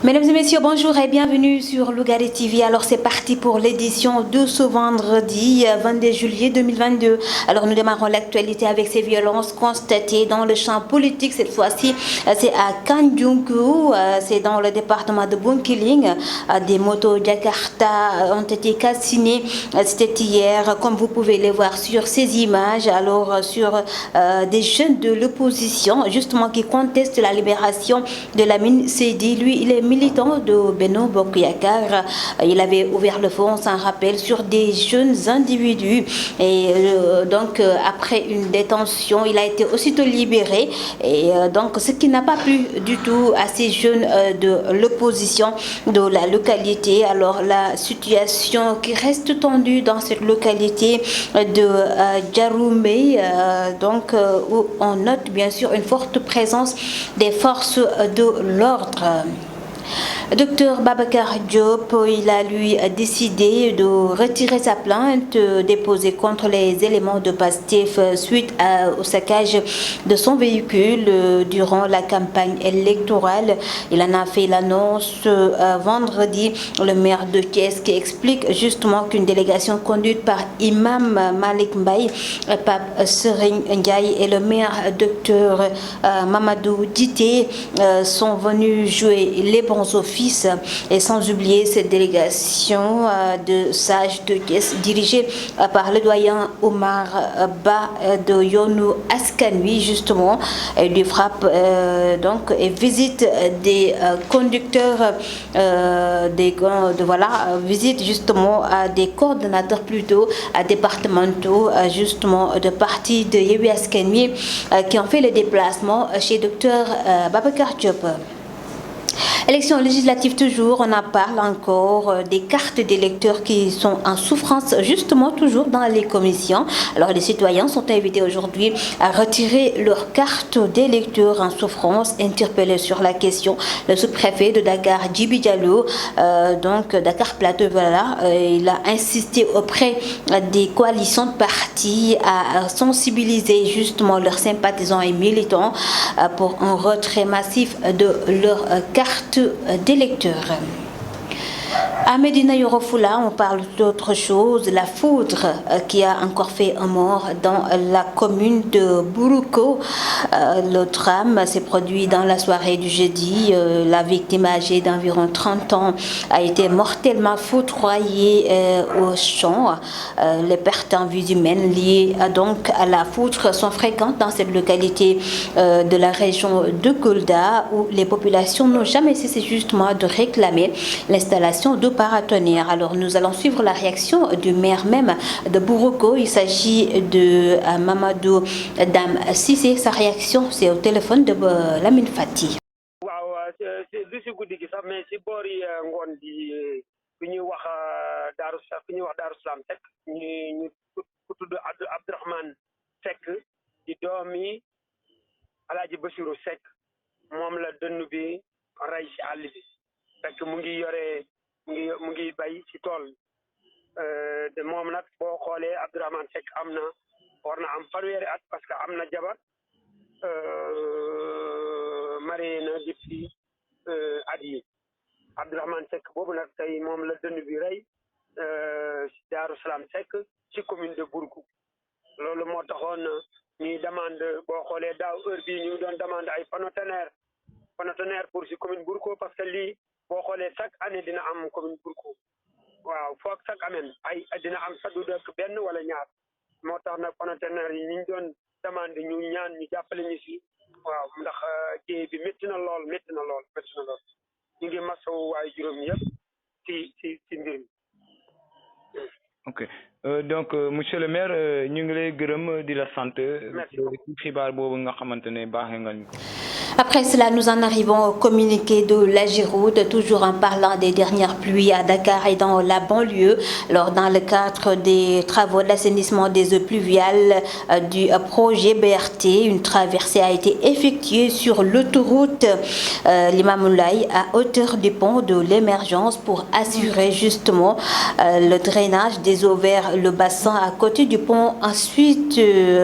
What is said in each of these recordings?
Mesdames et messieurs, bonjour et bienvenue sur Lougaré TV. Alors c'est parti pour l'édition de ce vendredi 22 juillet 2022. Alors nous démarrons l'actualité avec ces violences constatées dans le champ politique. Cette fois-ci, c'est à Kandjounkou, c'est dans le département de Bunkiling. Des motos Jakarta ont été calcinées. C'était hier, comme vous pouvez les voir sur ces images. Alors sur des jeunes de l'opposition, justement qui contestent la libération de Lamine Seydi. Lui, il est militant de Benno Bokk Yakaar. Il avait ouvert le feu, sans rappel, sur des jeunes individus. Et donc, après une détention, il a été aussitôt libéré. Et donc, ce qui n'a pas plu du tout à ces jeunes de l'opposition de la localité. Alors, la situation qui reste tendue dans cette localité de Djaroumé, donc, où on note bien sûr une forte présence des forces de l'ordre. Docteur Babacar Diop, il a lui décidé de retirer sa plainte déposée contre les éléments de Pastef suite au saccage de son véhicule durant la campagne électorale. Il en a fait l'annonce vendredi. Le maire de Thiès qui explique justement qu'une délégation conduite par Imam Malik Mbaye, Pape Serigne Ndiaye et le maire Docteur Mamadou Dité sont venus jouer les bons offices. Et sans oublier cette délégation de sages de Thiès dirigée par le doyen Omar Ba de Yonou Askanui, justement, et lui frappe donc et visite des conducteurs visite justement des coordonnateurs plutôt départementaux justement de partis de Yewwi Askan Wi qui ont fait le déplacement chez docteur Babacar Diop. Élection législative toujours, on en parle encore des cartes d'électeurs qui sont en souffrance justement toujours dans les commissions. Alors les citoyens sont invités aujourd'hui à retirer leurs cartes d'électeurs en souffrance. Interpellé sur la question, le sous-préfet de Dakar, Djibi Diallo, donc Dakar Plateau, voilà, il a insisté auprès des coalitions de partis à sensibiliser justement leurs sympathisants et militants pour un retrait massif de leurs cartes d'électeurs. À Médina Yoro Foulah, on parle d'autre chose, la foudre qui a encore fait un mort dans la commune de Bourouko. Le drame s'est produit dans la soirée du jeudi. La victime âgée d'environ 30 ans a été mortellement foudroyée au champ. Les pertes en vie humaine liées donc à la foudre sont fréquentes dans cette localité de la région de Kolda où les populations n'ont jamais cessé justement de réclamer l'installation de paratonnerres. Alors nous allons suivre la réaction du maire même de Bourouko. Il s'agit de Mamadou Dam Cissé. Sa réaction, c'est au téléphone de Lamine Fati. waaw du si guddi gi sax mais si boori ngoon di fi ñuy wax Daaru Salaam Seck ñu ku tudd Abdourahmane Seck di doomi Alaaji Bassirou Seck moom la dënn bi rey si àll bi fekk mu ngi bay ci tool te moom nag boo xoolee Abdourahmane Seck war na am fanweeri at parce que am na jabar marié na depuis at yi Abdourahmane Seck boobu nag tey moom la dënn bi rey ci Daaru Salaam Seck ci commune de Bouroukou loolu moo taxoon ñuy demande boo xoolee daaw heure bii ñu doon demande ay panotonnerre pour ci commune Bouroukou parce que lii boo xoolee chaque année dina am commune Bouroukou waaw foog chaque année dina am sa du dëkk benn wala ñaar moo tax nag panotonnerre yi ñu doon demande ñu ñaan ñu jàppale ñu si waaw ndax jéey bi métti na lool ñu ngi masawu waaye juróom yëpp ci mbir mi. Ok donc monsieur le maire ñu ngi lay gërëm di la sant. merci ci xibaar boobu nga xamante ne baaxee nga ñu. Après cela, nous en arrivons au communiqué de l'Agiroute, toujours en parlant des dernières pluies à Dakar et dans la banlieue. Alors, dans le cadre des travaux d'assainissement des eaux pluviales du projet BRT, une traversée a été effectuée sur l'autoroute Limamoulaye à hauteur du pont de l'Émergence pour assurer justement le drainage des eaux vers le bassin à côté du pont, ensuite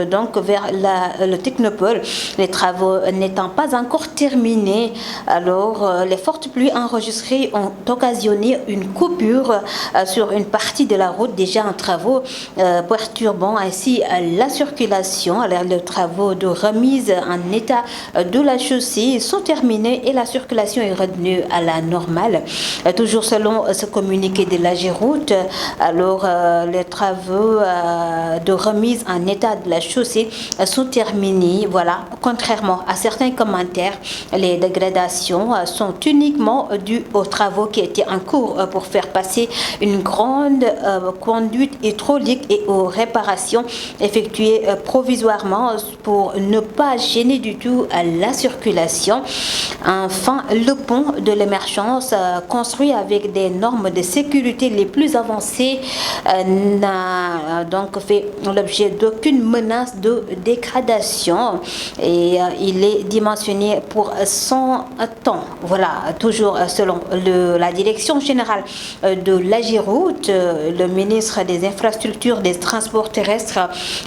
donc vers le technopole. Les travaux n'étant pas encore terminés, alors les fortes pluies enregistrées ont occasionné une coupure sur une partie de la route déjà en travaux, perturbant ainsi la circulation. Alors, les travaux de remise en état de la chaussée sont terminés et la circulation est revenue à la normale. Toujours selon ce communiqué de l'AGEROUTE, alors les travaux de remise en état de la chaussée sont terminés. Voilà, contrairement à certains commentaires, les dégradations sont uniquement dues aux travaux qui étaient en cours pour faire passer une grande conduite hydraulique et aux réparations effectuées provisoirement pour ne pas gêner du tout la circulation. Enfin, le pont de l'émergence, construit avec des normes de sécurité les plus avancées, n'a donc fait l'objet d'aucune menace de dégradation et il est dimensionné pour 100 temps. Voilà, toujours selon la direction générale de l'AGEROUTE, le ministre des Infrastructures, des Transports terrestres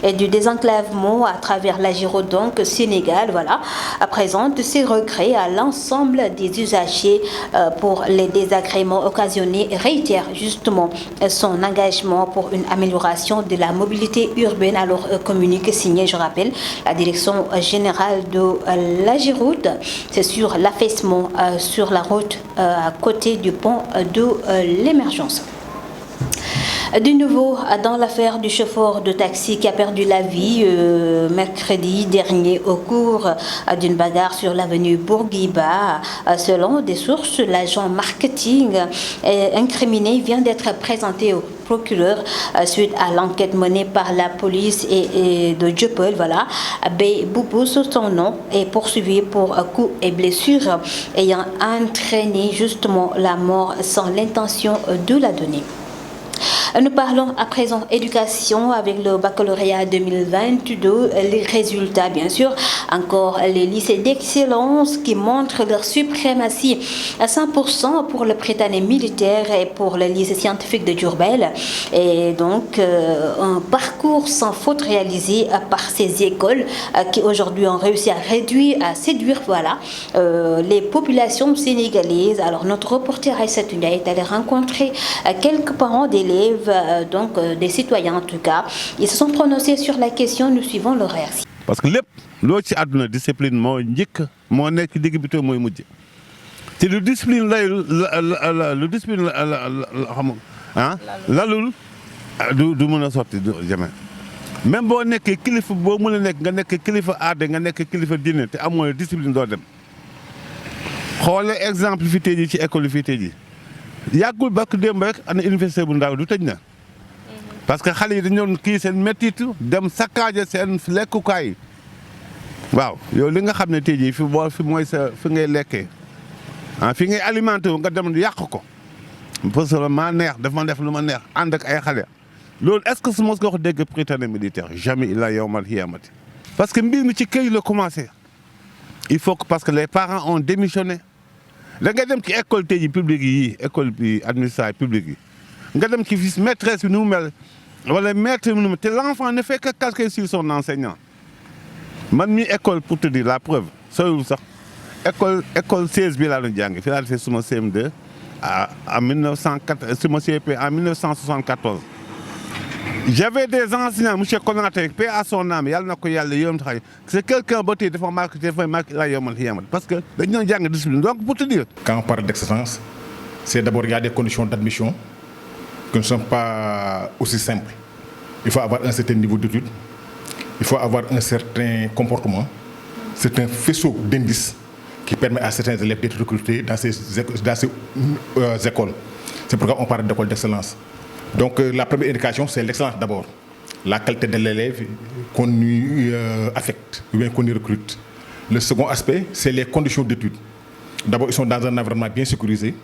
et du désenclavement à travers l'AGEROUTE, donc Sénégal, voilà, présente ses regrets à l'ensemble des usagers pour les désagréments occasionnés et réitère justement son engagement pour une amélioration de la mobilité urbaine. Alors communiqué signé, je rappelle, la direction générale de l'AGEROUTE, c'est sur l'affaissement sur la route à côté du pont de l'émergence. De nouveau, dans l'affaire du chauffeur de taxi qui a perdu la vie mercredi dernier au cours d'une bagarre sur l'avenue Bourguiba, selon des sources, l'agent marketing incriminé vient d'être présenté au procureur suite à l'enquête menée par la police et de Dieuppeul. Voilà, Boubou, sous son nom, est poursuivi pour coups et blessures ayant entraîné justement la mort sans l'intention de la donner. Nous parlons à présent éducation avec le baccalauréat 2022. Les résultats, bien sûr, encore les lycées d'excellence qui montrent leur suprématie à 100% pour le pré-année militaire et pour le lycée scientifique de Diourbel. Et donc, un parcours sans faute réalisé par ces écoles qui aujourd'hui ont réussi à séduire voilà, les populations sénégalaises. Alors, notre reporter Aïssatou Ndiaye est allé rencontrer quelques parents d'élèves, donc des citoyens en tout cas. Ils se sont prononcés sur la question. Nous suivons leur réaction. Parce que loo ci àdduna discipline moo njëkk moo nekk digg bi te mooy mujj te lu discipline lu discipline xam lalul du mën a sotti jamais. Même boo nekkee kilifa boo mën a nekk nga nekk kilifa aada nga nekk kilifa diine te amoo discipline doo dem. Xoole exemple fi tey ji ci école fi tey ji yàggul bakk démb rek ana université bu ndaw du tëj na. Parce que xale yi dañu doon kii seen méttitu dem saccaaje seen lekkukaay waaw yow li nga xam ne tey jii fi mooy sa fi ngay lekkee fi ngay alimenté wu nga dem yàq ko parce que maa neex daf ma def lu ma neex ànd ak ay xale loolu est-ce que su ma ko wax dégg prytanée militaire jamais il a yowmal xiyaamati. Parce que mbir mi ci kër yi la commencé il faut que parce que les parents ont démissionné da ngay dem ci école tey jii publique yi école bi administrative publique yi nga dem ci fii maîtresse bi nu mu mel wala maître bi nu mu te l'enfant ne fait que calquer sur son enseignant. Man mi école pour te dire la preuve soriwul sax école 16 bi laa doon jàng fi laa defee suma CM2 en 1904 suma CP en 1974. J'avais des enseignants, monsieur Konaté, paix à son âme, yàlla na ko yàlla yërëm taxaw. C'est quelqu'un ba tey dafa marqué la yawmal xiyaama parce que dañu doon jàng discipline. Donc pour te dire. Quand on parle d'excellence, c'est d'abord il y a des conditions d'admission qui ne sont pas aussi simples. Il faut avoir un certain niveau d'études, il faut avoir un certain comportement. C'est un faisceau d'indices qui permet à certains élèves d'être recrutés dans ces écoles. C'est pourquoi on parle d'école d'excellence. Donc la première indication, c'est l'excellence d'abord. La qualité de l'élève qu'on y affecte, ou bien qu'on y recrute. Le second aspect, c'est les conditions d'études. D'abord, ils sont dans un environnement bien sécurisé,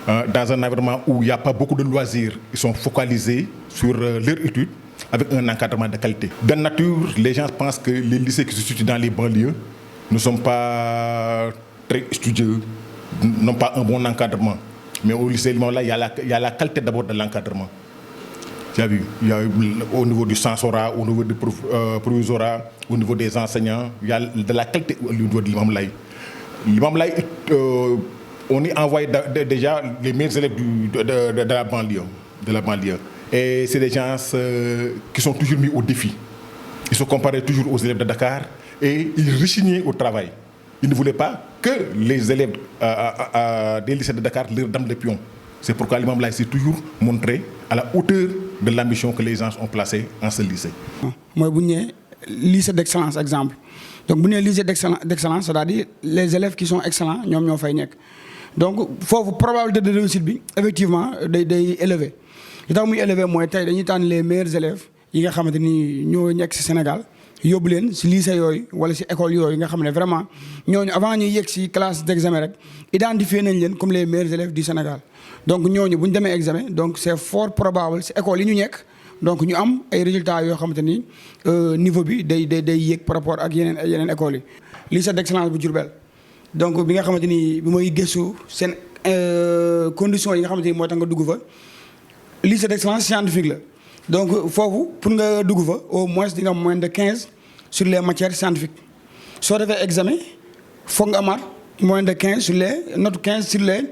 dans un environnement où il n'y a pas beaucoup de loisirs. Ils sont focalisés sur leur étude avec un encadrement de qualité. De nature, les gens pensent que les lycées qui se situent dans les banlieues ne sont pas très studieux, n'ont pas un bon encadrement. Mais au lycée, là, il y a la qualité d'abord de l'encadrement. Tu as vu, il y a au niveau du censorat, au niveau du provisorat, au niveau des enseignants, il y a de la qualité au niveau de l'imam Laye. L'imam Laye, on y envoie déjà les meilleurs élèves de la banlieue. Et c'est des gens qui sont toujours mis au défi. Ils se comparaient toujours aux élèves de Dakar et ils rechignaient au travail. Ils ne voulaient pas que les élèves des lycées de Dakar leur donnent les pions. C'est pourquoi l'imam Laye s'est toujours montré à la hauteur de l'ambition que les gens ont placée en ce lycée. Moi, lycée d'excellence, exemple. Donc, bu lycée d'excellence, c'est-à-dire les élèves qui sont excellents, ñom ñoo fay nek. Donc, fofu probabilité de réussite bi effectivement day élevé. Li tax muy élevé moy tay dañuy tan les meilleurs élèves yi nga xamanteni ñoo nek ci Sénégal yóbbu leen ci lycée yoy wala ci école yoy nga xamné vraiment ñooñu avant ñuy yegg ci classe d'examen rek identifier nañ leen comme les meilleurs élèves du Sénégal. Donc ñooñu buñ démé examen donc c'est fort probable ci école yi ñu nek donc ñu am ay résultats yoo xamante ni niveau bi day yéeg par rapport ak yeneen écoles yi. Lycée d'excellence bu Diourbel donc bi nga xamante ni bi mooy gëstu seen conditions yi nga xamante ni moo tax nga dugg fa lycée d'excellence scientifique la donc foofu pour nga dugg fa au moins di nga am moins de 15 sur les matières scientifiques soo defee examen foog nga amaat moins de 15 sur les note 15 sur les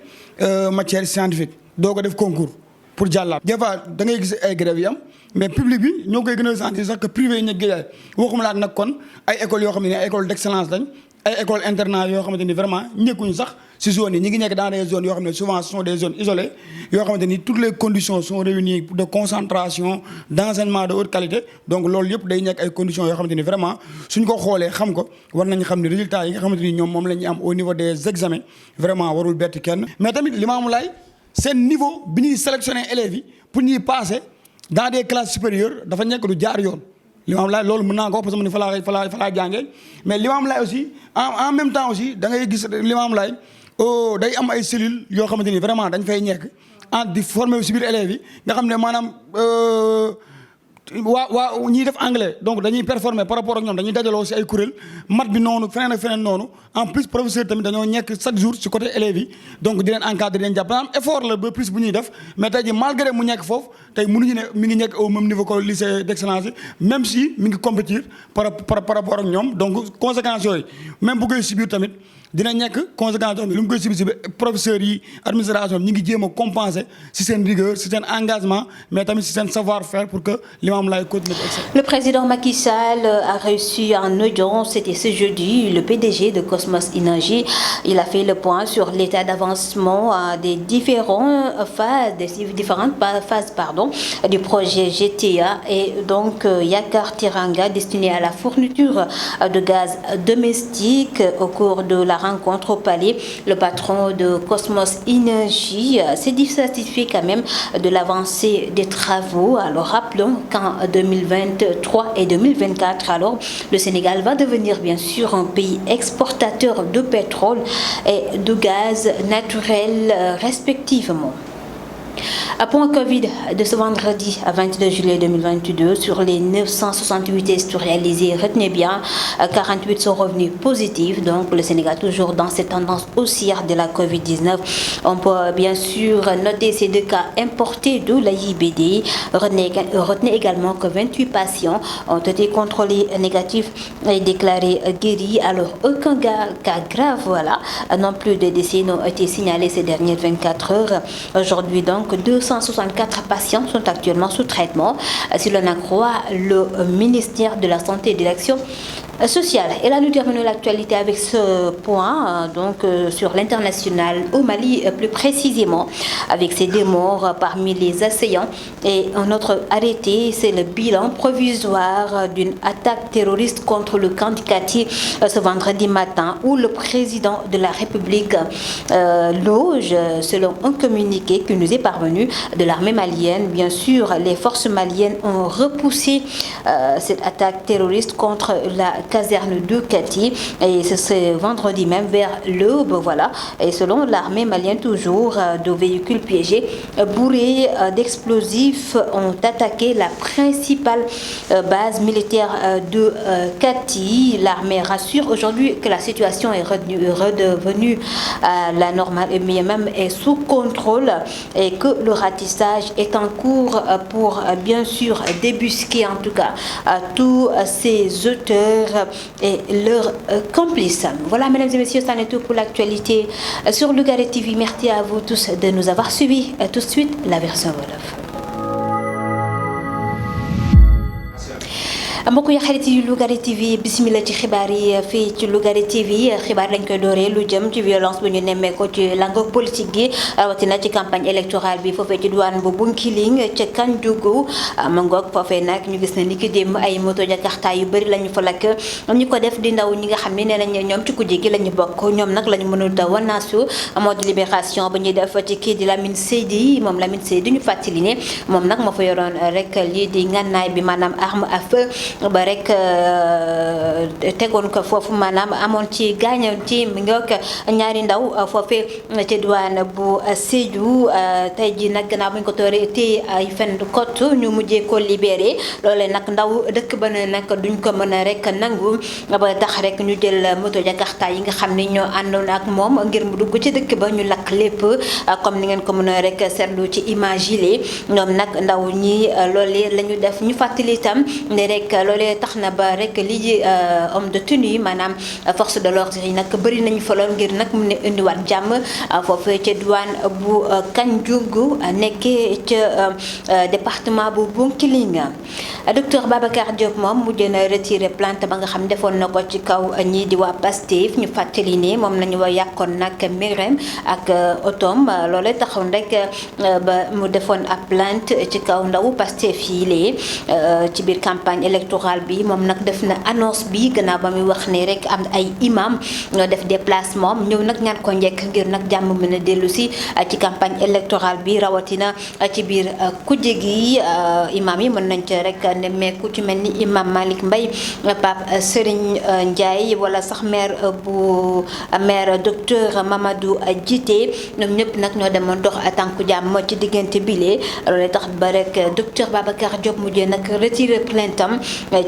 matières scientifiques doo ko def concours pour jàllaat. Des fois da ngay gis ay grèves yi am mais public bi ñoo koy gën a sentir sax que privé yi ñu géej waxuma la ak nag kon ay écoles yoo xam ne ay écoles d'excellence lañ ay écoles internat yoo xamante ni vraiment ñekkuñu sax ci zones yi ñi ngi nekk dans des zones yoo xam ne souvent ce sont des zones isolées yoo xamante ni toutes les conditions sont réunies de concentration d'enseignement de haute qualité donc loolu yëpp day nekk ay conditions yoo xamante ni vraiment suñ ko xoolee xam ko war nañ xam ne résultats yi nga xamante ni ñoom moom la ñuy am au niveau des examens vraiment warul bett kenn. Mais tamit Limamoulaye seen niveau bi ñuy sélectionner élèves yi pour ñuy passer dans des classes supérieures dafa nekk du jaar yoon. Limamoulaye loolu mën naa ko parce que man fa laa jàngee mais Limamoulaye aussi en même temps aussi da ngay gis Limamoulaye day am ay cellules yoo xamante ni vraiment dañ fay nekk di former ci biir élèves yi nga xam ne maanaam waa ñiy def anglais donc dañuy performer par rapport ak ñoom dañuy dajaloo ci ay kuréel mat bi noonu feneen ak feneen noonu en plus professeur tamit dañoo nekk chaque jour ci côté élèves yi donc di leen encadrer di leen jàpp maanaam effort la ba plus bu ñuy def mais tey ji malgré mu nekk foofu tey mënuñu ne mi ngi nekk au même niveau que lycée d'excellence même si mi ngi compétir par rapport ak ñoom donc conséquences yooyu même bu koy subir tamit dina nekk conséquence bi lu mu koy subir ci professeurs yi administration ñi ngi jéem a compenser ci seen rigueur ci seen engagement mais tamit ci seen savoir-faire pour que Limamoulaye continue. Le président Macky Sall a reçu en audience, c'était ce jeudi, le PDG de Cosmos Énergie. Il a fait le point sur l'état d'avancement des différentes phases du projet GTA et donc Yakar Tiranga destiné à la fourniture de gaz domestique. Au cours de la rencontre au Palais, le patron de Cosmos Énergie s'est satisfait quand même de l'avancée des travaux. Alors rappelons qu'en 2023 et 2024, alors le Sénégal va devenir bien sûr un pays exportateur de pétrole et de gaz naturel respectivement. À point Covid de ce vendredi à 22 juillet 2022, sur les 968 tests réalisés, retenez bien, 48 sont revenus positifs. Donc le Sénégal toujours dans cette tendance haussière de la Covid-19. On peut bien sûr noter ces deux cas importés de l'AIBD. Retenez également que 28 patients ont été contrôlés négatifs et déclarés guéris. Alors aucun cas grave, voilà, non plus de décès n'ont été signalés ces dernières 24 heures. Aujourd'hui donc 264 patients sont actuellement sous traitement. Si l'on accroît le ministère de la Santé et de l'Action sociale. Et là, nous terminons l'actualité avec ce point, sur l'international au Mali, plus précisément, avec ces deux morts parmi les assaillants. Et un autre arrêté, c'est le bilan provisoire d'une attaque terroriste contre le camp Kati ce vendredi matin, où le président de la République loge, selon un communiqué qui nous est parvenu de l'armée malienne. Bien sûr, les forces maliennes ont repoussé cette attaque terroriste contre la caserne de Kati. Et c'est ce vendredi même vers l'aube, voilà. Et selon l'armée malienne, toujours, de véhicules piégés bourrés d'explosifs ont attaqué la principale base militaire de Kati. L'armée rassure aujourd'hui que la situation est redevenue la normale, mais même est sous contrôle et que le ratissage est en cours pour bien sûr débusquer en tout cas tous ces auteurs et leurs complices. Voilà, mesdames et messieurs, ça n'est tout pour l'actualité sur Lougaré TV. Merci à vous tous de nous avoir suivis. Tout de suite, la version Wolof. mbokk yi xarit yu Lougaré TV bismillah ci xibaar yi fii ci Lougaré TV xibaar lañ koy dooree lu jëm ci violence bu ñu nemmeekoo ci langue politique gi rawatina ci campagne électorale bi foofee ci douane bu Bunkiling ca Kanjugu ma ngoog foofee nag ñu gis ne ni ki démb ay moto jakarta yu bëri lañu fa lakk ñu ko def di ndaw ñi nga xam ne nee nañ ñoom ci kujje gi lañu bokk ñoom nag lañu mënul da wanaasu mode de libération ba ñuy def ci kii di Lamine Seydi moom Lamine Seydi ñu fàttali ne moom nag moo fa yoroon rek lii di ngànnaay bi maanaam arme à feu ba rek tegoon ko foofu maanaam amoon ci gaañal ci mi nga ñaari ndaw foofee ci douane bu Sédhiou tey ji nag gannaaw bu ñu ko tooree téye ay fen kot ñu mujjee ko libéré loolee nag ndaw dëkk ba ne nag duñ ko mën a rek nangu ba tax rek ñu jël moto jakarta yi nga xam ne ñoo àndoon ak moom ngir mu dugg ci dëkk ba ñu lakk lépp comme ni ngeen ko mën a rek seetlu ci image yi ñoom nag ndaw ñi loolee la ñu def ñu fàttali itam ne rek loolee tax na ba rek lii homme de tenue maanaam force de l'ordre yi nag bëri nañu fa lool ngir nag mu ne indiwaat jàmm foofee ca douane bu Kanjugu nekkee ca département bu Bunkiling. docteur Babacar Diop moom mujj na retiré plainte ba nga xam defoon na ko ci kaw ñii di waa Pastef ñu fàttali ne moom la ñu wa yàqoon nag Mirem ak otom loolee taxoon rek ba mu defoon ab plainte ci kaw ndawu Pastef yi lee ci biir campagne électorale bi moom nag def na annonce bi gannaaw ba muy wax ne rek am ay imam ñoo def déplacement ñëw nag ñaan ko njëkk ngir nag jàmm mën a dellu si ci campagne électorale bi rawatina ci biir kujje gi imam yi mën nañ ci rek nemmeeku ci mel ni imam Malick Mbaye Pape Serigne Ndiaye wala sax maire docteur Mamadou Djité ñoom ñëpp nag ñoo demoon dox tànku jàmm ci diggante bile loolu tax ba rek docteur Babacar Diop mujjee nag retiré plainte am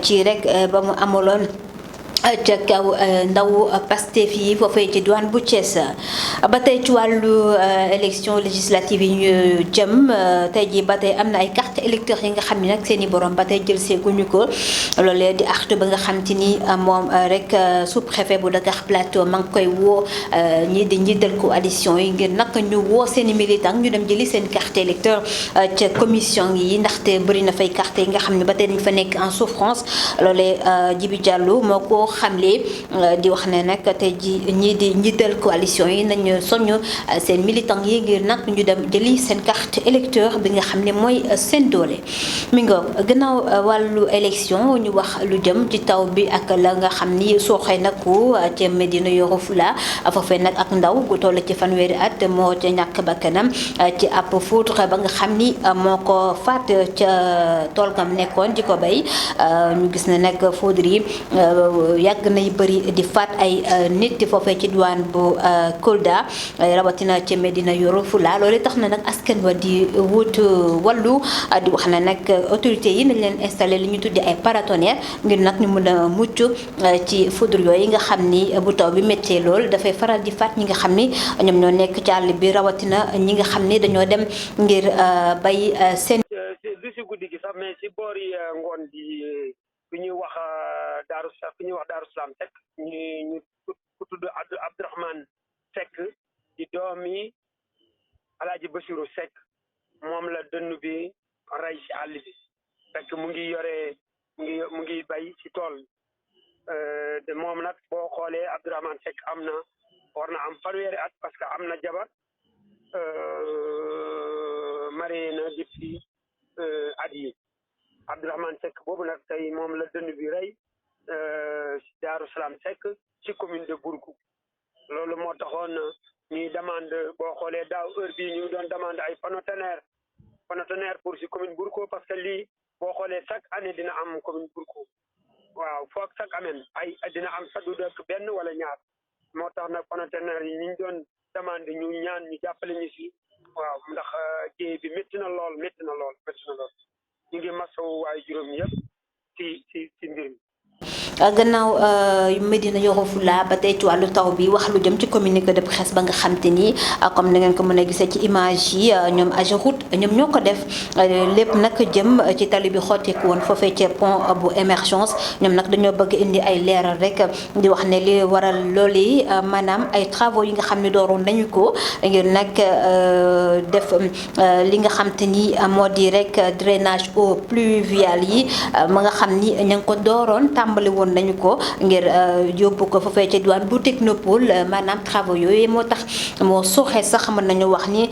ci rek ba mu amaloon ca kaw ndaw Pastef yi foofee ci douane bu Thiès ba tey ci wàllu élection législative yi ñu jëm tey jii ba tey am na ay carte électeur yi nga xam ne nag seen i borom ba tey jël seeguñu ko loolee di artu ba nga xam te ni moom rek sous-préfet bu Dakar Plateau ma ngi koy woo ñii di njiital coalition yi ngir nag ñu woo seen i militant ñu dem jëli seen carte électeur ca commission yi ndaxte bëri na fay carte yi nga xam ne ba tey dañ fa nekk en souffrance loolee Djibi Diallo moo ko xamle di wax ne nag tey ji ñii di njiital coalition yi nañu soññ seen militant yi ngir nag ñu dem jëli seen carte électeur bi nga xam ne mooy seen doole mi nga gannaaw wàllu élection ñu wax lu jëm ci taw bi ak la nga xam ni sooxee na ko ca Médina Yoro Fula foofee nag ak ndaw gu toll ci fanweeri at moo ca ñàkk bakkanam ci ab foudre ba nga xam ni moo ko faat ca tool gam nekkoon di ko bay ñu gis ne nag foudre yi yàgg nay bëri di faat ay nit foofee ci douane bu Kolda rawatina ci Médina Yoro Fula loolu tax na nag askan wa di wut wàllu di wax na nag autorité yi nañ leen installé li ñu tuddee ay paratonnerre ngir nag ñu mën a mucc ci foudre yooyu nga xam ni bu taw bi méttee lool dafay faral di faat ñi nga xam ni ñoom ñoo nekk ci àll bi rawatina ñi nga xam ni dañoo dem ngir bay seen. du si guddi gi sax mais si boori ngoon bi fi ñuy wax Daaru Salaam Seck ñu ku tudd Abdourahmane Seck di doomi Alaaji Basiru Seck moom la dënn bi rey si àll bi fekk mu ngi bay si tool de moom nag boo xoolee Abdourahmane Seck war na am fanweeri at parce que am na jabar marié na depuis at yi Abdourahmane Seck boobu nag tey moom la dënn bi rey Daaru Salaam Seck ci commune de Bourgou loolu moo taxoon ñuy demande boo xoolee daaw heure bii ñu doon demande ay panotonnerre pour ci commune Bourgou parce que lii boo xoolee chaque année dina am commune Bourgou waaw foog chaque année ay moo tax nag partenaires yi ñu doon demandé ñu ñaan ñu jàppale ñu si waaw ndax jéey bi métti na lool ñu ngi masawu waaye juróom yëpp ci mbir mi. gannaaw Médina Yoro Foulah ba tey ci wàllu taw bi wax lu jëm ci communiqué de presse ba nga xam te ni comme ni ngeen ko mën a gisee ci image yi ñoom AGEROUTE ñoom ñoo ko def lépp nag jëm ci tali bi xotteeku woon foofee ci pont bu émergence ñoom nag dañoo bëgg indi ay leeral rek di wax ne li waral loolu yi maanaam ay travaux yi nga xam ne dooroon nañu ko ngir nag def li nga xam te ni moo di rek drainage eaux pluviales yi ma nga xam ni ña ngi ko dooroon tàmbali woon nañu ko ngir yóbbu ko foofee ca diwaan bu technopole maanaam travaux yooyu moo tax moo sooxee sax mën nañu wax ni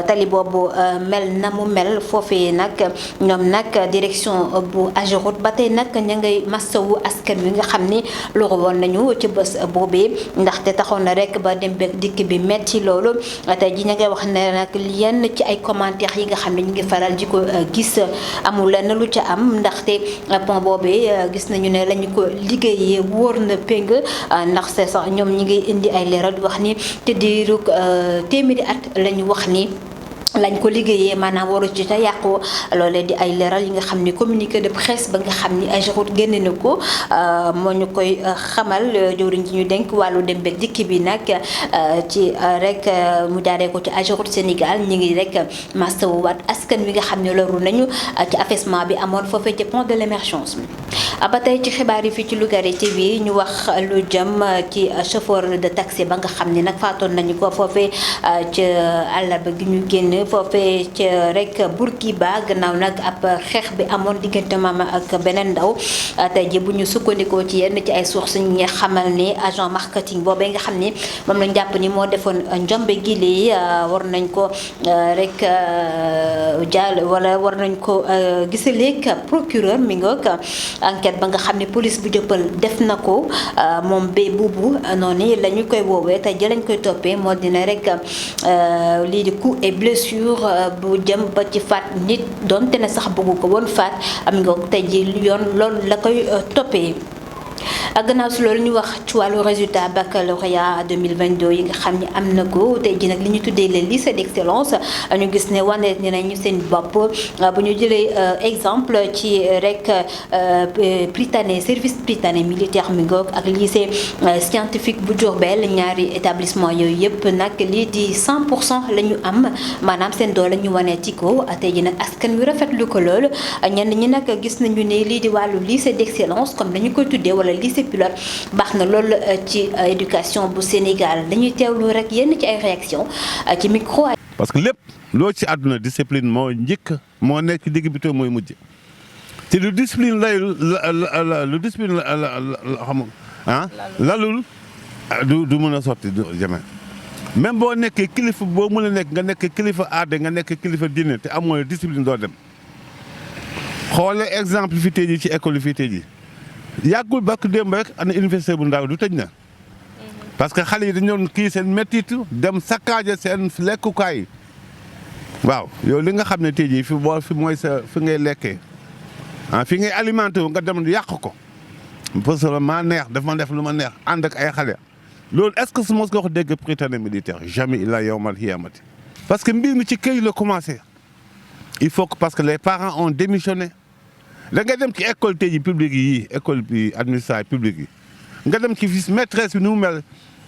tali boobu mel na mu mel foofee nag ñoom nag direction bu AGEROUTE ba tey nag ña ngay masawu askan wi nga xam ni loru woon nañu ci bés boobee ndaxte taxoon na rek ba dem beeg dikk bi metti loolu tey ji ña ngay wax ne nag yenn ci ay commentaires yi nga xam ne ñu ngi faral di ko gis amul lenn lu ca am ndaxte pont boobee gis nañu ne lañu ko liggéeyee wóor na péng ndax c'est sax ñoom ñi ngi indi ay leeral di wax ni te diiru téeméeri at lañu wax ni lañ ko liggéeyee maanaam waru ci ta yàqu loolee di ay leeral yi nga xam ni communiqué de presse ba nga xam ni AGEROUTE génne na ko moo ñu koy xamal jëwriñ ji ñu dénk wàllu dem beeg dikk bi nag ci rek mu jaaree ko ci AGEROUTE Sénégal ñi ngi rek mastawaat askan wi nga xam ne loru nañu ci affaissement bi amoon foofee ci pont de l'émergence ba tey ci xibaar yi fii ci Lougaré TV ñu wax lu jëm ci chauffeur de taxi ba nga xam ni nag faatoon nañu ko foofee ci àllarba gi ñu génn foofee ci rek Bourguiba gannaaw nag ab xeex bi amoon diggante maam ak beneen ndaw tey ji bu ñu sukkandikoo ci yenn ci ay sources ñi xamal ni agent marketing boobee nga xam ni moom lañ jàpp ni moo defoon njombe gile war nañ ko rek war nañ ko gisaleeg procureur mi ngoog enquête ba nga xam ne police bu jëppal def na ko moom ba buubu noonu la ñu koy woowee tey ji lañ koy toppee moo dina rek lii di coup et blessure bu jëm ba ci faat nit doonte ne sax bëggu ko woon faat am nga tey ji yoon loolu la koy toppee. gannaaw si loolu ñu wax ci wàllu résultat baccalauréat 2022 yi nga xam ni am na ko tey ji nag li ñu tuddee les lycées d'excellence ñu gis ne wane nañu seen bopp bu ñu jëlee exemple ci rek Prytanée service Prytanée militaire mi ngoog ak lycée scientifique bu Diourbel ñaari établissement yooyu yëpp nag lii di 100% la ñu am maanaam seen doole ñu wane ci ko tey ji nag askan wi rafetlu ko lool ñenn ñi nag gis nañu ne lii di wàllu lycée d'excellence comme dañu koy tuddee wala lycée pilote baax na lool ci éducation bu Sénégal dañuy teewlu rek yenn ci ay réaction ci micro. parce que lépp loo ci àdduna discipline moo njëkk moo nekk digg bi te mooy mujj te lu discipline lu discipline xam lalul du mën a sotti jamais même boo nekkee kilifa boo mën a nekk nga nekk kilifa aada nga nekk kilifa diine te amoo discipline doo dem xoole exemple fi tey ji ci école fi tey ji yàggul bakk démb rek ana université bu ndaw du tëj na parce que xale yi dañu kii seen méttitu dem saccaaje seen lekkukaay waaw yow li nga xam ne tey jii fi mooy sa fi ngay lekkee fi ngay alimenté wu nga dem yàq ko parce que maa neex daf ma def lu ma neex ànd ak ay xale loolu est-ce que su mos nga ko dégg Prytanée militaire jamais ila yawmal xiyaamati parce que mbir mi ci kër yi la commencé il faut que parce que les parents ont démissionné da nga dem ci école tey ji publique yi école bi administrative publique yi nga dem ci fii maîtresse bi nu mu mel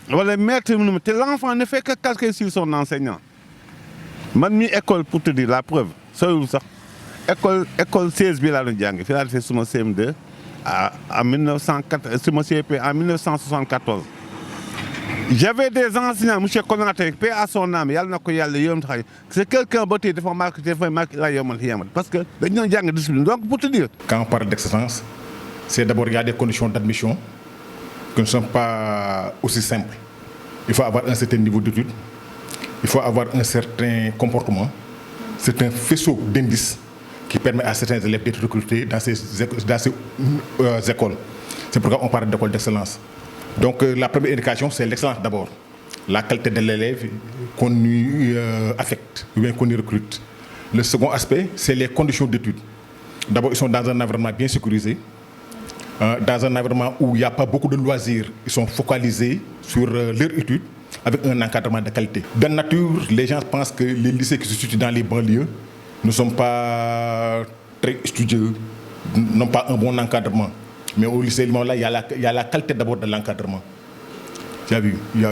wala maître bi nu mu te l'enfant ne fait que calquer sur son enseignant man mi école pour te dire la preuve soriwul sax école 16 bi laa doon jàng fi laa defee suma CM2 en 1904 suma CP en 1974 j'avais des enseignants monsieur Konaté paix à son âme yàlla na ko yàlla yërëm taxaw c'est quelqu'un ba tey dafa marqué la yomal xiyamat parce que dañu doon jàng discipline donc pour te dire. Quand on parle d'excellence, c'est d'abord il y a des conditions d'admission qui ne sont pas aussi simples. Il faut avoir un certain niveau d'études, il faut avoir un certain comportement, c'est un faisceau d'indices qui permet à certains élèves d'être recrutés dans ces écoles. C'est pourquoi on parle d'école d'excellence. Donc la première indication, c'est l'excellence d'abord. La qualité de l'élève qu'on y affecte ou bien qu'on y recrute. Le second aspect, c'est les conditions d'études. D'abord, ils sont dans un environnement bien sécurisé. dans un environnement où il n'y a pas beaucoup de loisirs. Ils sont focalisés sur leur étude avec un encadrement de qualité. De nature, les gens pensent que les lycées qui se situent dans les banlieues ne sont pas très studieux, n'ont pas un bon encadrement. Mais au lycée, là, il y a la qualité d'abord de l'encadrement. Tu as vu, il y a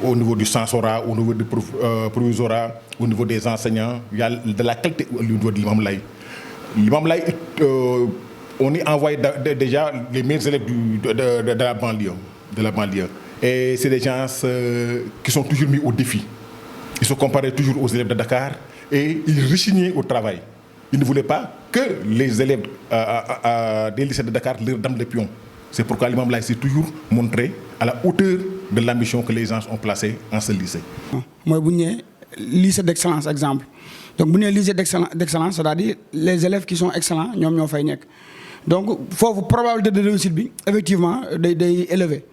au niveau du censorat, au niveau du provisorat, au niveau des enseignants, il y a de la qualité au niveau de l'imam Laye. L'imam Laye, on y envoie déjà les meilleurs élèves de la banlieue. Et c'est des gens qui sont toujours mis au défi. Ils se comparaient toujours aux élèves de Dakar et ils rechignaient au travail. Ils ne voulaient pas que les élèves des lycées de Dakar leur donnent le pion. C'est pourquoi l'imam Laye s'est toujours montré à la hauteur de l'ambition que les gens ont placée en ce lycée. Moi, lycée d'excellence, exemple. Donc, bu ñu lycée d'excellence, c'est-à-dire les élèves qui sont excellents, ñoom ñoo fay nekk. Donc, foofu probabilité de réussite bi effectivement day élevé.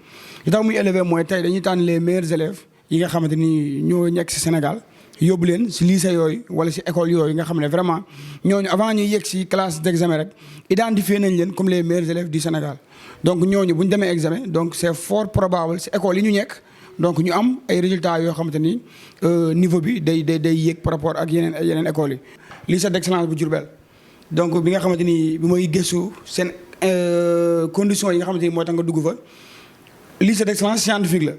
li tax muy élevé mooy tey dañuy tànn les meilleurs élèves yi nga xamante ni ñoo nekk ci Sénégal yóbbu leen ci lycée yooyu wala ci école yooyu nga xam ne vraiment ñooñu avant ñuy yegg ci classe d'examen rek identifié nañ leen comme les meilleurs élèves du Sénégal. Donc ñooñu bu ñu demee examen donc c'est fort probable ci école yi ñu nekk donc ñu am ay résultats yoo xamante ni niveau bi day yéeg par rapport ak yeneen écoles yi. lycée d'excellence bu Diourbel donc bi nga xamante ni bi mooy gëstu seen conditions yi nga xamante ni mooy tax nga dugg fa lycée d'excellence scientifique la.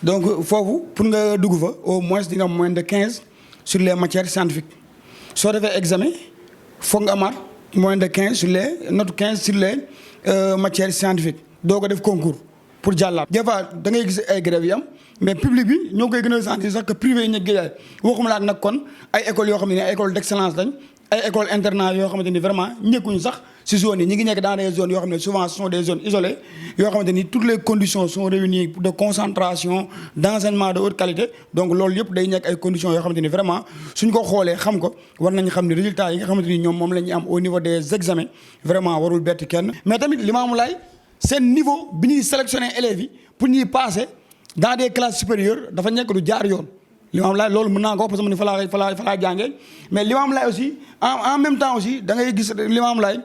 Donc foofu pour nga dugg fa au moins di nga am moins de 15 sur les matières scientifiques soo defee examen foog nga amaat moins de 15 sur les note 15 sur les matières scientifiques doo ko def concours pour jàllaat. Des fois da ngay gis ay grèves yi am mais public bi ñoo koy gën a sentir sax que privé yi ñu géej waxuma la nag kon ay écoles yoo xam ne ay écoles d'excellence lañ ay écoles internat yoo xamante ni vraiment ñekkuñu sax ci zones yi ñi ngi nekk dans des zones yoo xam ne souvent ce sont des zones isolées yoo xamante ni toutes les conditions sont réunies de concentration d'enseignement de haute qualité. Donc loolu yëpp day nekk ay conditions yoo xamante ni vraiment suñ ko xoolee xam ko war nañu xam ne résultats yi nga xamante ni ñoom moom la ñuy am au niveau des examens vraiment warul bett kenn. Mais tamit Limamoulaye seen niveau bi ñuy sélectionner élèves yi pour ñuy passer dans des classes supérieures dafa nekk du jaar yoon. Limamoulaye loolu mën naa ko parce que man fa laa jàngee mais Limamoulaye aussi en même temps aussi da ngay gis Limamoulaye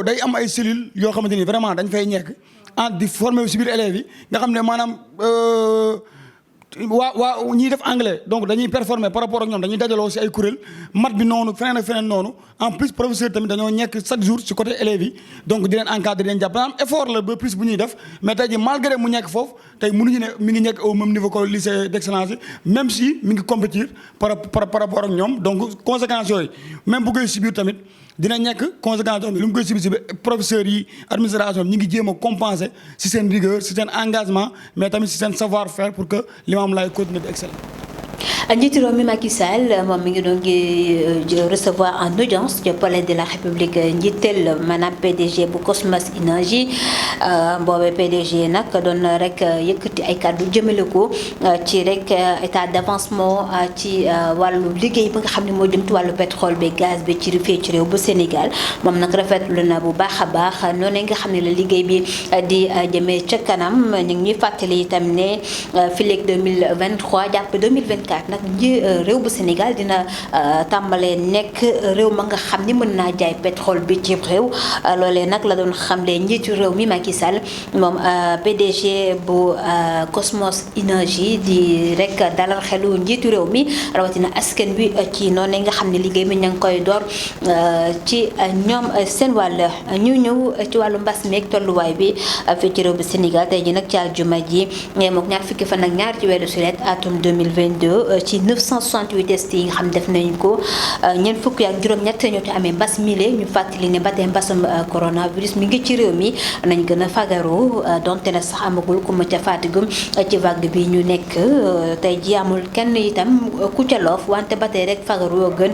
day am ay cellules yoo xamante ni vraiment dañ fay nekk di former aussi biir élèves yi nga xam ne maanaam waa ñiy def anglais donc dañuy performer par rapport ak ñoom dañuy dajaloo ci ay kuréel mat bi noonu feneen ak feneen noonu en plus professeur tamit dañoo nekk chaque jour ci côté élèves yi donc di leen encadrer di leen jàpp maanaam effort la ba plus bu ñuy def mais tey ji malgré mu nekk foofu tey mënuñu ne mi ngi nekk au même niveau que lycée d'excellence yi même si mi ngi compétir par rapport ak ñoom donc conséquences yooyu même bu koy subir tamit dina nekk conséquence yoo xam ne lu mu koy subir si professeurs yi administration ñi ngi jéem a compenser si seen rigueur si seen engagement mais tamit si seen savoir faire pour que Limamoulaye continue di exceller. njiitu réew mi Macky Sall moom mi ngi doon recevoir en audience ci palais de la République njiital maanaam PDG bu Cosmos Énergie boobee PDG nag doon rek yëkkati ay kàddu jëmale ko ci rek état d'avancement ci wàllu liggéey bi nga xam ne moo jëm ci wàllu pétrole bi gaz bi ci fii ci réew bu Sénégal moom nag rafetlu na bu baax a baax noonu nga xam ne la liggéey bi di jëmee ca kanam ñu ngi ñuy fàttali itam ne fileeg 2023 jàpp 2024 nag réew bu Sénégal dina tàmbalee nekk réew ma nga xam ni mën naa jaay pétrole bi ci réew loolee nag la doon xamle njiitu réew mi Macky Sall moom PDG bu Cosmos Énergie di rek dalal xelu njiitu réew mi rawatina askan wi ci noonu nga xam ne liggéey mi ña ngi koy door ci ñoom seen wàll ñu ñëw ci wàllu mbas meeg tolluwaay bi fii ci réew bu Sénégal tey ji nag ci aljuma ji mook ñaar fukki fan ak ñaar ci weeru sulet atum 2022 ci 968 tests yi nga xam def nañ ko ñeent fukki ak juróom-ñett ñoo ci amee mbas mile ñu fàttali ne ba tey mbasum coronavirus mi ngi ci réew mi nañ gën a fagaru donte ne sax amagul ku ma ca faatigum ci vague bi ñu nekk tey ji amul kenn itam ku ca loof wante ba tey rek fagaru yoo gën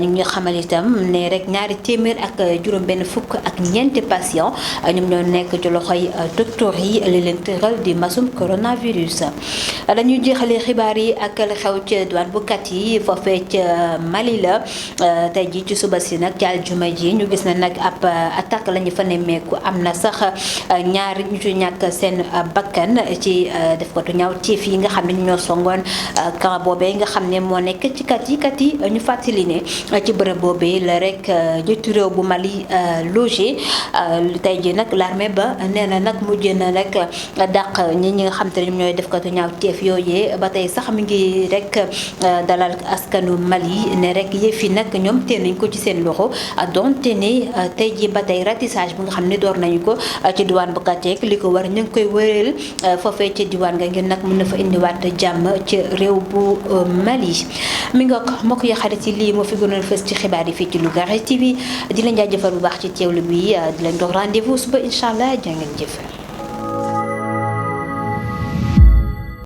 ñu ngi xamal itam ne rek ñaari téeméer ak juróom benn fukk ak ñeenti patient ñoom ñoo nekk ci loxoy docteur yi li leen tëral di mbasum coronavirus dañuy jeexalee xibaar yi ak la xew ci douane bu Kati foofee ca Mali la tey ji ci suba si nag ci aljuma ji ñu gis na nag ab attaque la ñu fa nemmeeku am na sax ñaar ñu ci ñàkk seen bakkan ci def ko tu ñaaw tiif yi nga xam ne ñoo songoon camp boobee nga xam ne moo nekk ci Kati ñu fàttali ne ci bërëb boobee la rek njiitu réew bu Mali logé tey ji nag l'armée ba nee na nag mujj na rek dàq ñi nga xam te ne ñooy def ko tu ñaaw tiif yooyee ba tey sax mi ngi rek dalal askanu Mali ne rek yëf yi nag ñoom teel nañ ko ci seen loxo donte ne tey ji ba tey ratissage bi nga xam ne door nañu ko ci diwaan bu Kateek li ko war ñu ngi koy wëreel foofee ci diwaan nga ngir nag mën na fa indiwaat jàmm ci réew bu Mali mi nga mbokk yi xarit yi lii moo fi gënoon fës ci xibaar yi fii ci Lougaré TV di leen jaajëfal bu baax ci teewlu bi di leen dox rendez-vous suba incha allah jaa ngeen jëf